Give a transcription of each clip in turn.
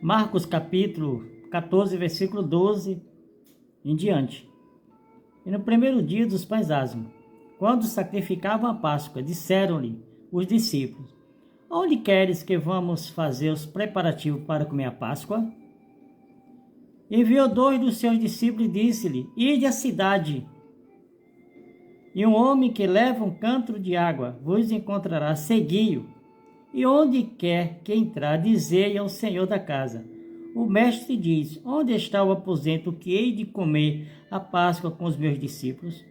Marcos capítulo 14, versículo 12 em diante. E no primeiro dia dos pães ázimos, quando sacrificavam a Páscoa, disseram-lhe os discípulos: onde queres que vamos fazer os preparativos para comer a Páscoa? Enviou 2 dos seus discípulos e disse-lhe: ide à cidade, e um homem que leva um cântaro de água vos encontrará, segui-o. E onde quer que entrar, dizei ao senhor da casa: o mestre diz, onde está o aposento que hei de comer a Páscoa com os meus discípulos?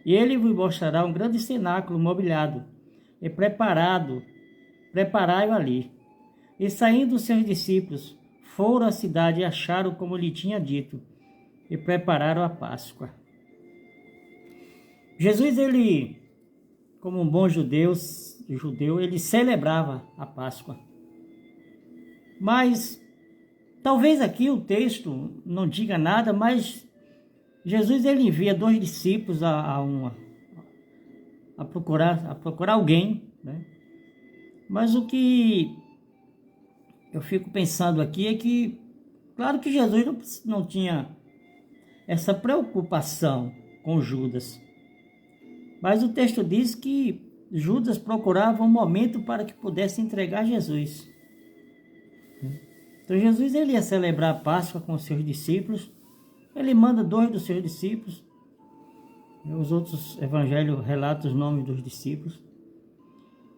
E ele vos mostrará um grande cenáculo mobiliado e preparai-o ali. E saindo os seus discípulos, foram à cidade e acharam como lhe tinha dito, e prepararam a Páscoa. Jesus, ele, como um bom judeu, ele celebrava a Páscoa. Mas, talvez aqui o texto não diga nada, mas Jesus, ele envia 2 discípulos a procurar alguém, né? Mas o que eu fico pensando aqui é que, claro que Jesus não tinha essa preocupação com Judas. Mas o texto diz que Judas procurava um momento para que pudesse entregar Jesus. Então Jesus, ele ia celebrar a Páscoa com os seus discípulos. Ele manda 2 dos seus discípulos. Os outros evangelhos relatam os nomes dos discípulos.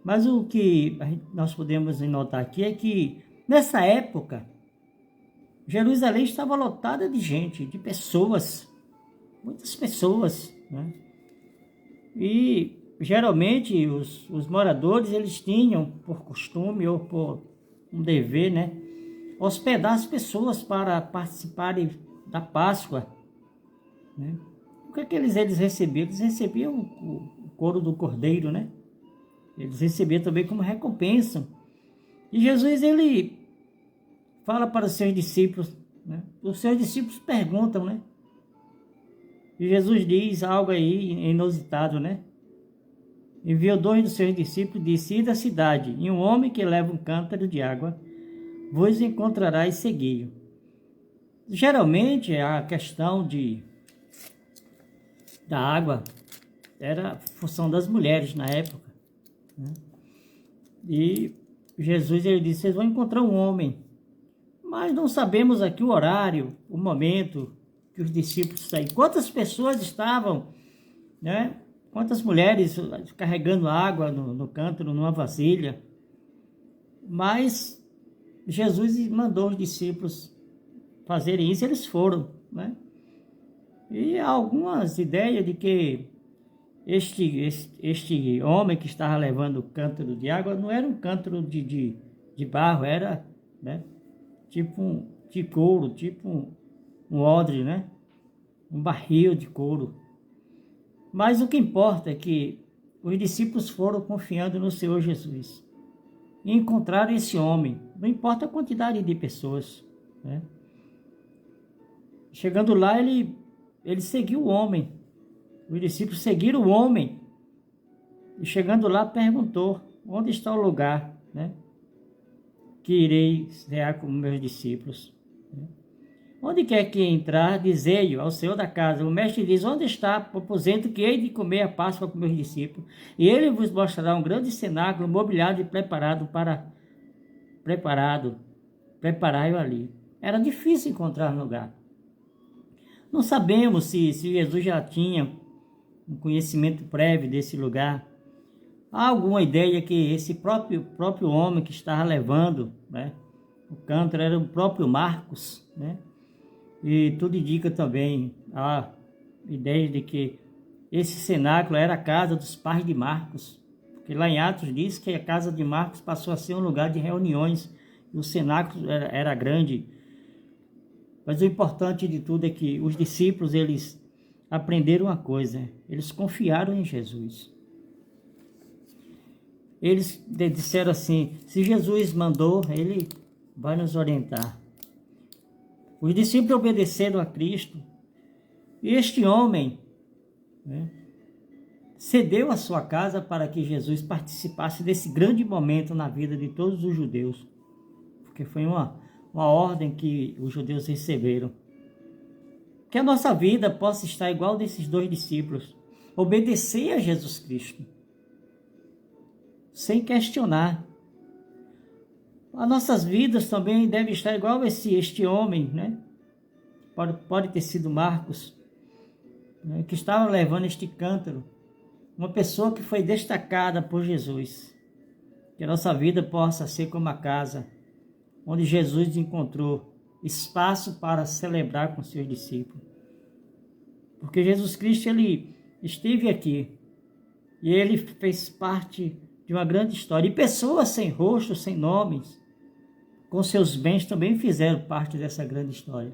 Mas o que nós podemos notar aqui é que, nessa época, Jerusalém estava lotada de gente, de pessoas, muitas pessoas, né? E, geralmente, os moradores, eles tinham, por costume ou por um dever, né, hospedar as pessoas para participarem da Páscoa, né? O que eles recebiam? Eles recebiam o couro do cordeiro, né? Eles recebiam também como recompensa. E Jesus, ele fala para os seus discípulos, né? Os seus discípulos perguntam, né? E Jesus diz algo aí inusitado, né? Enviou 2 dos seus discípulos e disse: ide à cidade, e um homem que leva um cântaro de água vos encontrará e segui-o. Geralmente a questão da água era função das mulheres na época, né? E Jesus, ele disse: vocês vão encontrar um homem, mas não sabemos aqui o horário, o momento que os discípulos saíram. Quantas pessoas estavam, né? Quantas mulheres carregando água no cântaro, numa vasilha. Mas Jesus mandou os discípulos fazerem isso, eles foram, né? E há algumas ideias de que este homem que estava levando o cântaro de água não era um cântaro de barro, era, né, tipo de couro, tipo um odre, né? Um barril de couro. Mas o que importa é que os discípulos foram confiando no Senhor Jesus e encontraram esse homem, não importa a quantidade de pessoas, né? Chegando lá, ele seguiu o homem. Os discípulos seguiram o homem. E chegando lá, perguntou: onde está o lugar, né, que irei cear com meus discípulos? Onde quer que entrar, dizei-o ao senhor da casa. O mestre diz: onde está o aposento que hei de comer a Páscoa com meus discípulos? E ele vos mostrará um grande cenáculo mobiliado e preparai-o ali. Era difícil encontrar lugar. Não sabemos se Jesus já tinha um conhecimento prévio desse lugar. Há alguma ideia que esse próprio homem que estava levando, né, o cântaro era o próprio Marcos, né? E tudo indica também a ideia de que esse cenáculo era a casa dos pais de Marcos, porque lá em Atos diz que a casa de Marcos passou a ser um lugar de reuniões, e o cenáculo era grande. Mas o importante de tudo é que os discípulos, eles aprenderam uma coisa: eles confiaram em Jesus. Eles disseram assim: se Jesus mandou, ele vai nos orientar. Os discípulos obedeceram a Cristo. E este homem, né, cedeu a sua casa para que Jesus participasse desse grande momento na vida de todos os judeus. Porque foi uma ordem que os judeus receberam. Que a nossa vida possa estar igual desses 2 discípulos, obedecer a Jesus Cristo, sem questionar. As nossas vidas também devem estar igual este homem, né? Pode ter sido Marcos, né? Que estava levando este cântaro, uma pessoa que foi destacada por Jesus. Que a nossa vida possa ser como a casa onde Jesus encontrou espaço para celebrar com seus discípulos. Porque Jesus Cristo, ele esteve aqui e ele fez parte de uma grande história. E pessoas sem rosto, sem nomes, com seus bens também fizeram parte dessa grande história.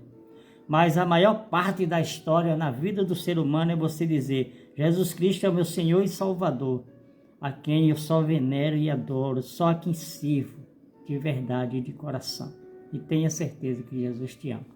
Mas a maior parte da história na vida do ser humano é você dizer: Jesus Cristo é o meu Senhor e Salvador, a quem eu só venero e adoro, só a quem sirvo de verdade e de coração. E tenha certeza que Jesus te ama.